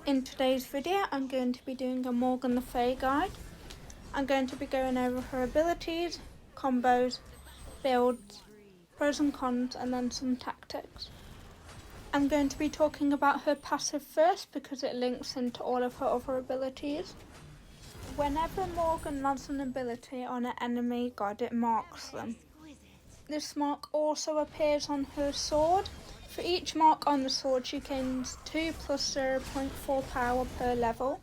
In today's video, I'm going to be doing a Morgan Le Fay guide. I'm going to be going over her abilities, combos, builds, pros and cons, and then some tactics. I'm going to be talking about her passive first because it links into all of her other abilities. Whenever Morgan lands an ability on an enemy god, it marks them. This mark also appears on her sword. For each mark on the sword, she gains 2 plus 0.4 power per level.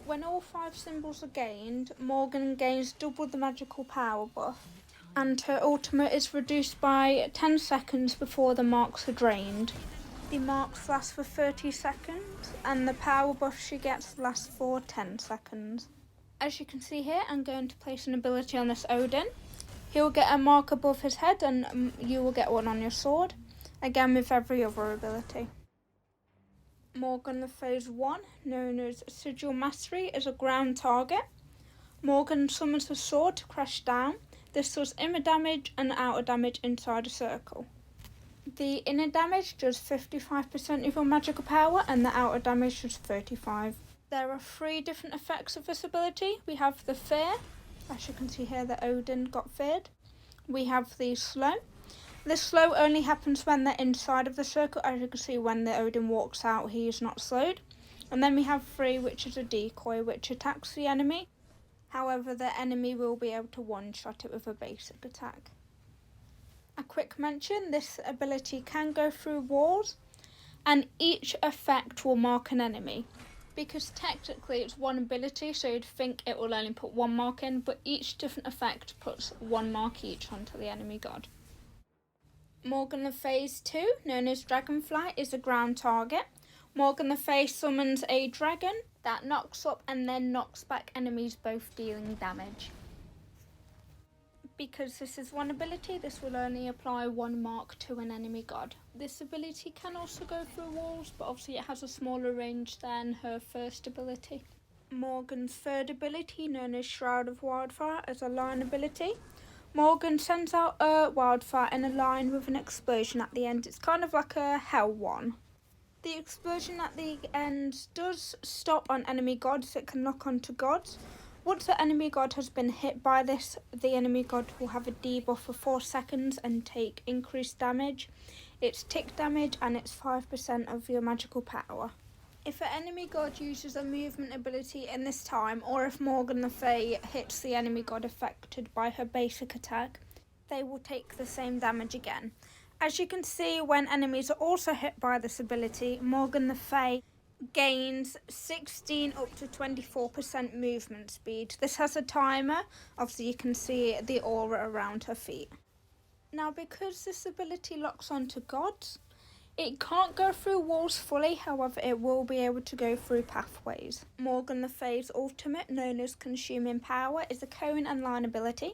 When all 5 symbols are gained, Morgan gains double the magical power buff, and her ultimate is reduced by 10 seconds before the marks are drained. The marks last for 30 seconds, and the power buff she gets lasts for 10 seconds. As you can see here, I'm going to place an ability on this Odin. He'll get a mark above his head and you will get one on your sword, again with every other ability. Morgan Le Fay's 1, known as Sigil Mastery, is a ground target. Morgan summons a sword to crash down. This does inner damage and outer damage inside a circle. The inner damage does 55% of your magical power and the outer damage does 35%. There are 3 different effects of this ability. We have the Fear. As you can see here, the Odin got feared. We have the slow. The slow only happens when they're inside of the circle. As you can see, when the Odin walks out, he is not slowed. And then we have free, which is a decoy, which attacks the enemy. However, the enemy will be able to one-shot it with a basic attack. A quick mention, this ability can go through walls, and each effect will mark an enemy. Because technically it's one ability, so you'd think it will only put 1 mark in, but each different effect puts 1 mark each onto the enemy god. Morgan Le Fay's 2, known as Dragonfly, is a ground target. Morgan Le Fay summons a dragon that knocks up and then knocks back enemies, both dealing damage. Because this is one ability, this will only apply 1 mark to an enemy god. This ability can also go through walls, but obviously it has a smaller range than her first ability. Morgan's 3rd ability, known as Shroud of Wildfire, is a line ability. Morgan sends out a wildfire in a line with an explosion at the end. It's kind of like a hell one. The explosion at the end does stop on enemy gods. It can knock onto gods. Once the enemy god has been hit by this, the enemy god will have a debuff for 4 seconds and take increased damage. It's tick damage and it's 5% of your magical power. If an enemy god uses a movement ability in this time, or if Morgan Le Fay hits the enemy god affected by her basic attack, they will take the same damage again. As you can see, when enemies are also hit by this ability, Morgan Le Fay gains 16 up to 24% movement speed. This has a timer. Obviously you can see the aura around her feet. Now, because this ability locks onto gods, it can't go through walls fully, however it will be able to go through pathways. Morgan Le Fay's ultimate, known as Consuming Power, is a cone and line ability.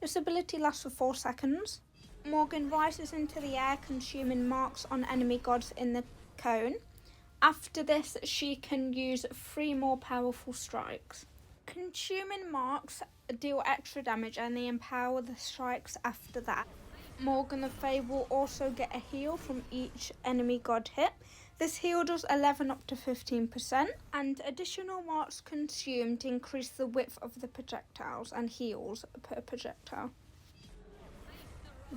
This ability lasts for 4 seconds. Morgan rises into the air, consuming marks on enemy gods in the cone. After this, she can use 3 more powerful strikes. Consuming marks deal extra damage and they empower the strikes after that. Morgan Le Fay will also get a heal from each enemy god hit. This heal does 11 up to 15%, and additional marks consumed increase the width of the projectiles and heals per projectile.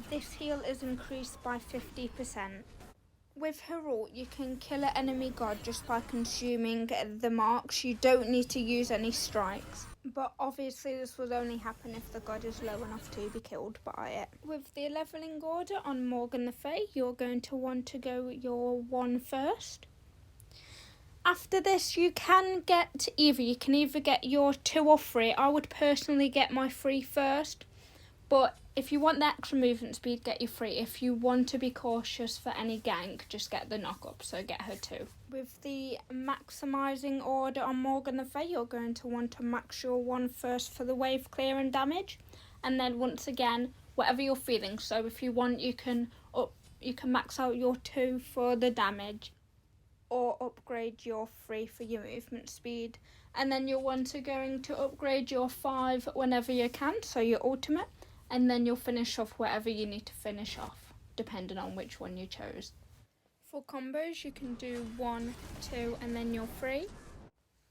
This heal is increased by 50%. With her ult, you can kill an enemy god just by consuming the marks. You don't need to use any strikes. But obviously this will only happen if the god is low enough to be killed by it. With the levelling order on Morgan Le Fay, you're going to want to go your 1 first. After this, you can either get your 2 or 3. I would personally get my 3 first. But if you want the extra movement speed, get your 3. If you want to be cautious for any gank, just get the knock up, so get her 2. With the maximising order on Morgan Le Fay, you're going to want to max your 1 first for the wave clear and damage. And then once again, whatever you're feeling. So if you want, you can max out your 2 for the damage, or upgrade your 3 for your movement speed. And then you'll want to upgrade your 5 whenever you can, so your ultimate. And then you'll finish off whatever you need to finish off, depending on which one you chose. For combos, you can do 1, 2, and then your 3.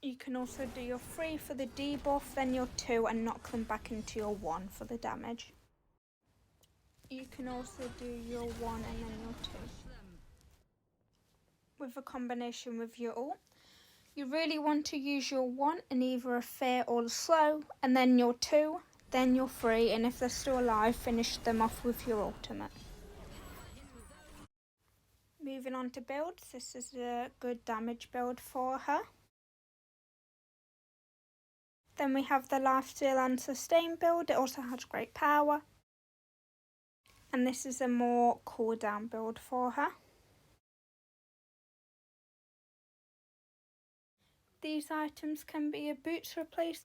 You can also do your 3 for the debuff, then your 2, and knock them back into your 1 for the damage. You can also do your 1 and then your 2. With a combination with your ult, you really want to use your 1 in either a fear or a slow, and then your 2, then your 3, and if they're still alive, finish them off with your ultimate. Moving on to builds, this is a good damage build for her. Then we have the lifesteal and sustain build, it also has great power. And this is a more cooldown build for her. These items can be a boots replace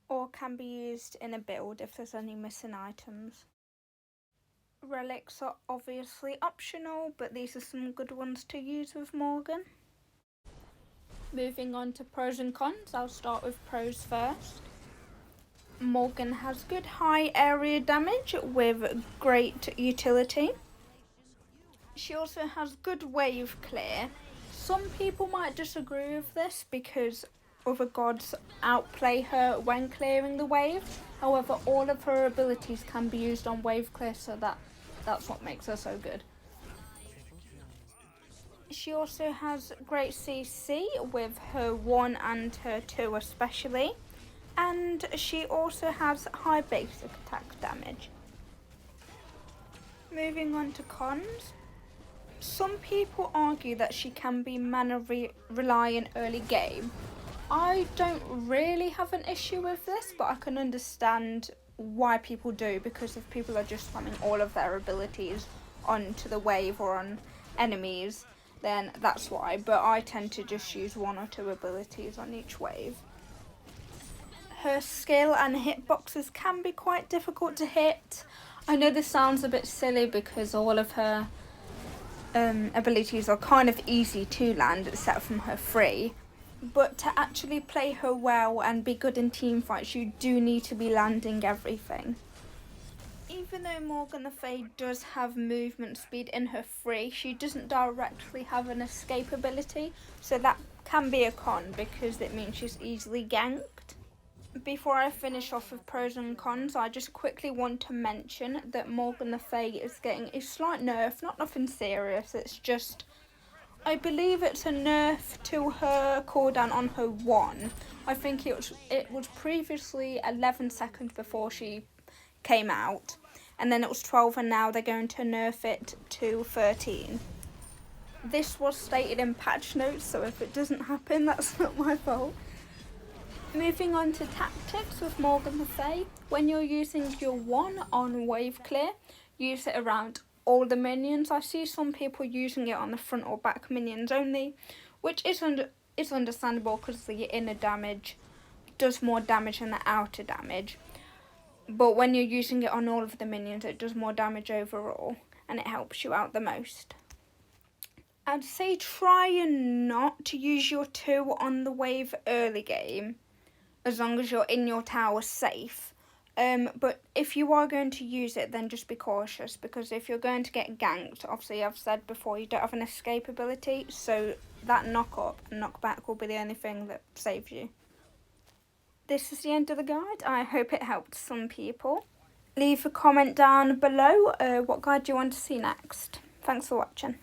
or can be used in a build if there's any missing items. Relics are obviously optional, but these are some good ones to use with Morgan. Moving on to pros and cons, I'll start with pros first. Morgan has good high area damage with great utility. She also has good wave clear. Some people might disagree with this because other gods outplay her when clearing the wave. However, all of her abilities can be used on wave clear, so that's what makes her so good. She also has great CC with her 1 and her 2 especially. And she also has high basic attack damage. Moving on to cons. Some people argue that she can be mana reliant early game. I don't really have an issue with this, but I can understand why people do, because if people are just spamming all of their abilities onto the wave or on enemies, then that's why. But I tend to just use 1 or 2 abilities on each wave. Her skill and hitboxes can be quite difficult to hit. I know this sounds a bit silly because all of her abilities are kind of easy to land except from her 3. But to actually play her well and be good in team fights, you do need to be landing everything. Even though Morgan the Fae does have movement speed in her 3, she doesn't directly have an escape ability, so that can be a con because it means she's easily ganked. Before I finish off with pros and cons, I just quickly want to mention that Morgan the Fae is getting a slight nerf, not nothing serious, it's just, I believe it's a nerf to her cooldown on her 1. I think it was previously 11 seconds before she came out, and then it was 12, and now they're going to nerf it to 13. This was stated in patch notes, so if it doesn't happen, that's not my fault. Moving on to tactics with Morgan the Fae, when you're using your 1 on wave clear, use it around all the minions. I see some people using it on the front or back minions only, which is understandable because the inner damage does more damage than the outer damage. But when you're using it on all of the minions, it does more damage overall, and it helps you out the most. I'd say try and not to use your 2 on the wave early game, as long as you're in your tower safe. But if you are going to use it, then just be cautious, because if you're going to get ganked, obviously I've said before, you don't have an escape ability, so that knock up and knock back will be the only thing that saves you. This is the end of the guide. I hope it helped some people. Leave a comment down below what guide you want to see next. Thanks for watching.